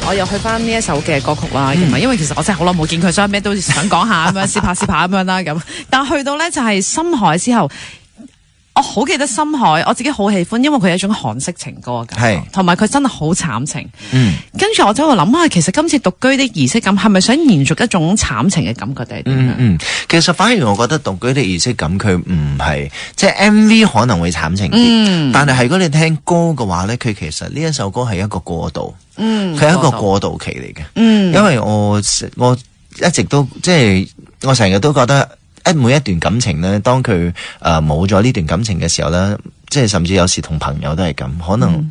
我又去翻呢一首嘅歌曲啦，因為其實我真係好耐冇見佢，所以咩都想講下咁樣，試下咁樣啦咁。但係去到咧就係深海之後。我好記得深海，我自己好喜歡，因為佢係一種韓式情歌嘅感覺，同埋佢真係好慘情。跟住我就喺度諗下，其實今次獨居的儀式感係咪想延續一種慘情嘅感覺定係點樣？其實反而我覺得獨居的儀式感佢唔係，即係 MV 可能會慘情啲，但係如果你聽歌嘅話咧，佢其實呢一首歌係一個過渡，佢係一個過渡期嚟嘅。因為我一直都即係我成日都覺得。每一段感情咧，當佢冇咗呢段感情嘅時候咧，即係甚至有時同朋友都係咁，可能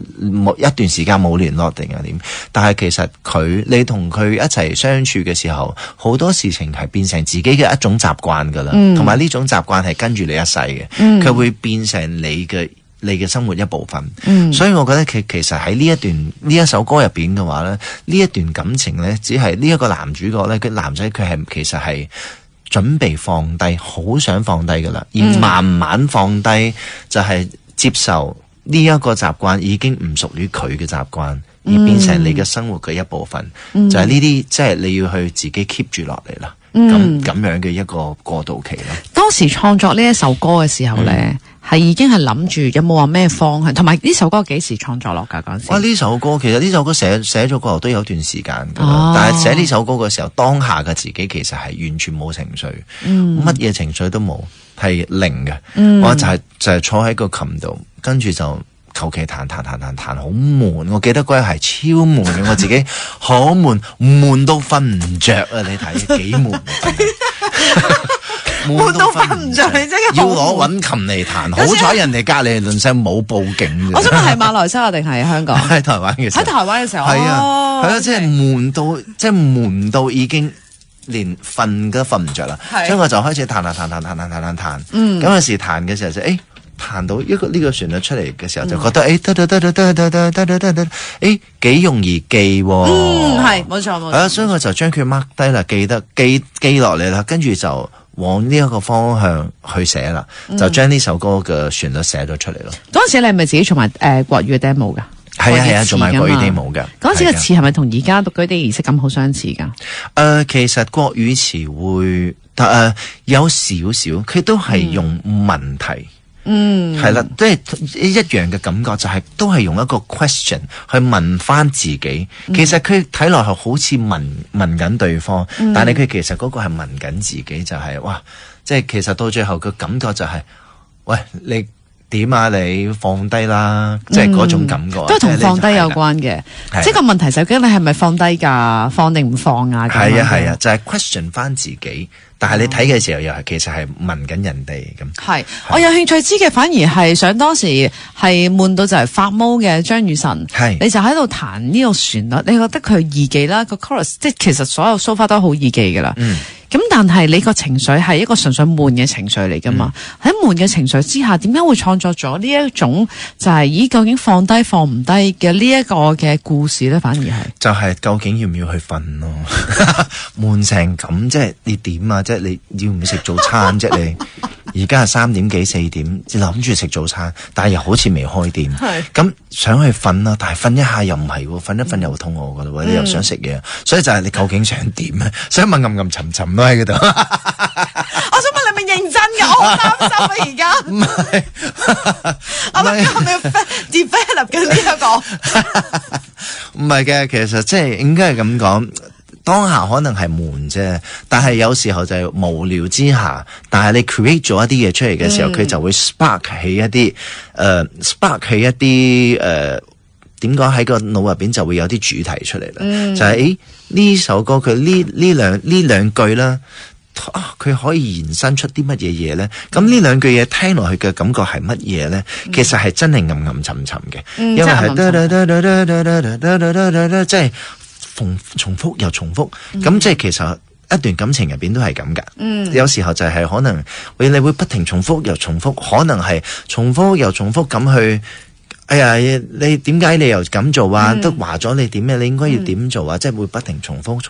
一段時間冇聯絡定係點，但係其實你同佢一齊相處嘅時候，好多事情係變成自己嘅一種習慣噶啦，同埋呢種習慣係跟住你一世嘅，佢會變成你嘅生活一部分。所以我覺得其實喺呢一首歌入邊嘅話咧，呢一段感情咧，只係呢一個男主角咧，佢男仔佢係其實係準備放低，好想放低噶啦，而慢慢放低就係接受呢一個習慣已經唔屬於佢嘅習慣，而變成你嘅生活嘅一部分。就係呢啲，即係你要去自己 keep 住落嚟啦。咁樣嘅一個過渡期咯。當時創作呢一首歌嘅時候咧，係已經係諗住有冇話咩方向，同埋呢首歌幾時創作落㗎嗰陣時？哇！呢首歌其實呢首歌寫咗過後都有段時間㗎啦，但係寫呢首歌嘅時候，當下嘅自己其實係完全冇情緒，乜嘢情緒都冇，係零嘅。我就係坐喺個琴度，跟住就求其彈，好悶。我記得嗰日係超悶嘅，我自己好悶到瞓唔着啊！你睇幾悶。悶到瞓唔着，你真係要攞搵琴嚟彈。好彩人哋隔籬鄰舍冇報警。我想問係馬來西亞定係香港？喺台灣嘅時候。喺台灣嘅時候。係啊，即係悶到已經連瞓都瞓唔着啦。所以我就開始彈。咁有時彈嘅時候就彈到呢個旋律出嚟嘅時候就覺得幾容易記。係冇錯。所以我就將佢 mark 低啦，記落嚟啦，跟住就往呢一個方向去寫啦，就將呢首歌嘅旋律寫咗出嚟咯。嗰陣時你係咪自己做埋國語嘅 demo 噶？係啊，做埋國語 demo 噶。嗰陣時嘅詞係咪同而家獨居的儀式感好相似噶？其實國語詞會有少少，佢都係用問題。係啦，即係一樣嘅感覺，就係都係用一個 question 去問翻自己。其實佢睇落去好似問緊對方，但係佢其實嗰個係問緊自己，就係哇，即係其實到最後嘅感覺就係，喂，你點啊？你放低啦，即係嗰種感覺，都係同放低有關嘅。即係個問題就係你係咪放低㗎？放定唔放啊？係啊，就係 question 翻自己。但係你睇嘅時候又係其實係問緊人哋咁。係，我有興趣知嘅反而係想當時係悶到就係發毛嘅張雨晨，你就喺度彈呢個旋律，你覺得佢易記啦，個 chorus 即係其實所有 so far 都好易記㗎啦。咁但係你個情緒係一個純粹悶嘅情緒嚟㗎嘛？喺悶嘅情緒之下，點解會創作咗呢一種就係究竟放低放唔低嘅呢一個嘅故事咧？反而係就係究竟要唔要去瞓咯？悶成咁，即係你點啊？即係你要唔要食早餐啫？你而家係3點幾4點，諗住食早餐，但係又好似未開店，咁想去瞓啦，但係瞓一下又唔係喎，瞓一瞓又肚餓噶啦，你又想食嘢，所以就係你究竟想點咧？想問暗沉沉都喺嗰度。我想問你係咪認真嘅？我好擔心啊！而家唔係，我諗緊係咪 develop 緊呢一個？唔係嘅，其實即係應該係咁講。當下可能係悶啫，但係有時候就係無聊之下，但係你 create 咗一啲嘢出嚟嘅時候，佢就會 spark 起一啲點講喺個腦入邊就會有啲主題出嚟啦。就係呢首歌佢呢兩句啦，佢可以延伸出啲乜嘢嘢咧？咁呢兩句嘢聽落去嘅感覺係乜嘢咧？其實係真係暗沉沉嘅，因為係即係重複又重複，咁即係其實一段感情入邊都係咁噶。有時候就係可能你會不停重複又重複，可能係重複又重複咁去。哎呀，你點解你又咁做啊？都話咗你點咩？你應該要點做啊？即係會不停重複，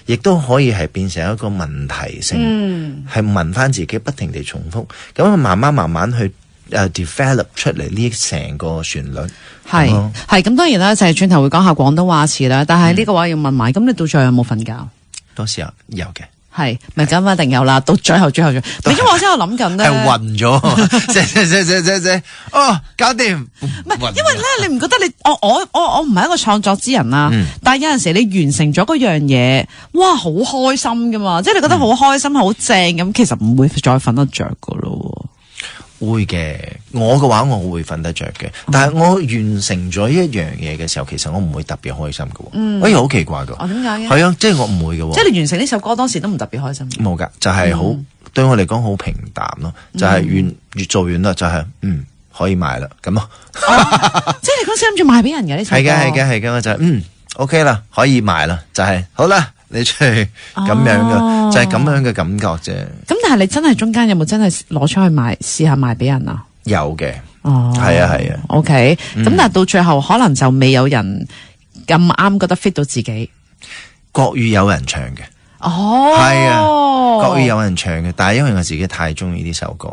亦都可以係變成一個問題性，係問翻自己，不停地重複，咁慢慢去 develop 出嚟呢成個旋律。係咁當然啦，就係轉頭會講下廣東話詞啦。但係呢個話要問埋，咁你到最後有冇瞓覺？到時候有嘅。係，咪咁一定有啦。到最後，因為我真係諗緊咧，係暈咗，即搞掂。唔係，因為咧，你唔覺得你我唔係一個創作之人啦，但係有陣時你完成咗嗰樣嘢，哇，好開心噶嘛，即係你覺得好開心、好正咁，其實唔會再瞓得着噶咯。會嘅，我嘅話我會瞓得着嘅，但係我完成咗一樣嘢嘅時候，其實我唔會特別開心嘅。哎呀，好奇怪噶。點解嘅？係啊，即係我唔會嘅。即係你完成呢首歌當時都唔特別開心。冇噶，就係好對我嚟講好平淡咯，就係越做完啦，就係可以賣啦咁咯。即係你嗰時諗住賣俾人嘅呢首歌？係嘅，我就OK 啦，可以賣啦，就係好啦，你出去咁樣嘅，就係咁樣嘅感覺啫。咁但係你真係中間有冇真係攞出去賣，試下賣俾人啊？有嘅，係啊，OK。咁但係到最後可能就未有人咁啱覺得 fit 到自己。國語有人唱嘅，係啊，國語有人唱嘅，但係因為我自己太中意呢首歌。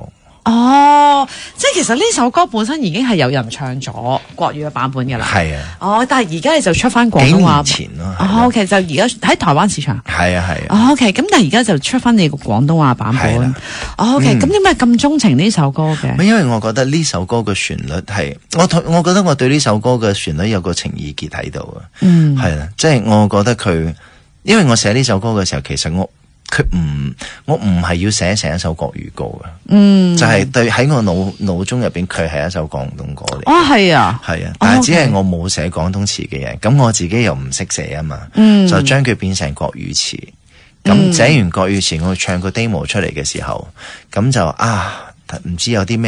即係其實呢首歌本身已經係有人唱咗國語嘅版本㗎啦。係啊。但係而家你就出翻廣東話。幾年前咯。OK，就而家喺台灣市場。係啊。OK，咁但係而家就出翻你個廣東話版本。OK，咁點解咁鍾情呢首歌嘅？因為我覺得呢首歌嘅旋律係，我覺得我對呢首歌嘅旋律有個情意結喺度啊。係啦，即係我覺得佢，因為我寫呢首歌嘅時候，其實我唔係要寫成一首國語歌嘅，就係對喺我腦中入邊，佢係一首廣東歌嚟。係啊，但係只係我冇寫廣東詞嘅嘢，咁我自己又唔識寫啊嘛，就將佢變成國語詞。咁寫完國語詞，我唱個 demo 出嚟嘅時候，咁就唔知有啲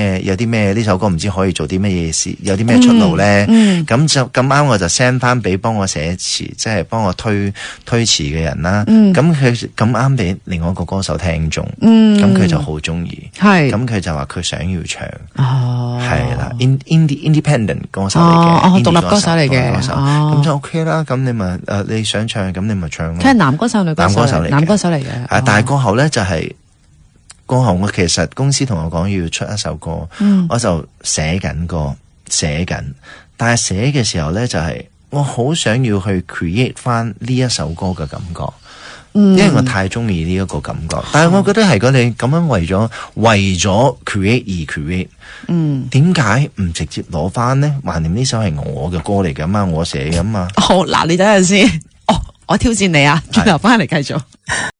咩呢首歌唔知可以做啲乜嘢事，有啲咩出路咧？咁就咁啱，我就 send 翻俾幫我寫詞，即係幫我推詞嘅人啦。咁佢咁啱俾另外一個歌手聽中，咁佢就好中意。咁佢就話佢想要唱。係啦 ，independent 歌手嚟嘅，獨立歌手嚟嘅。咁就 OK 啦。咁你咪你想唱，咁你咪唱咯。佢係男歌手、女歌手？男歌手嚟嘅。但係過後咧就係。過後我其實公司同我講要出一首歌，我就寫緊，但係寫嘅時候咧就係我好想要去 create 翻呢一首歌嘅感覺，因為我太中意呢一個感覺。但係我覺得係如果你咁樣為咗 create 而 create，點解唔直接攞翻呢？橫掂呢首係我嘅歌嚟噶嘛，我寫噶嘛。好，嗱，你等陣先，我挑戰你啊，轉頭翻嚟繼續。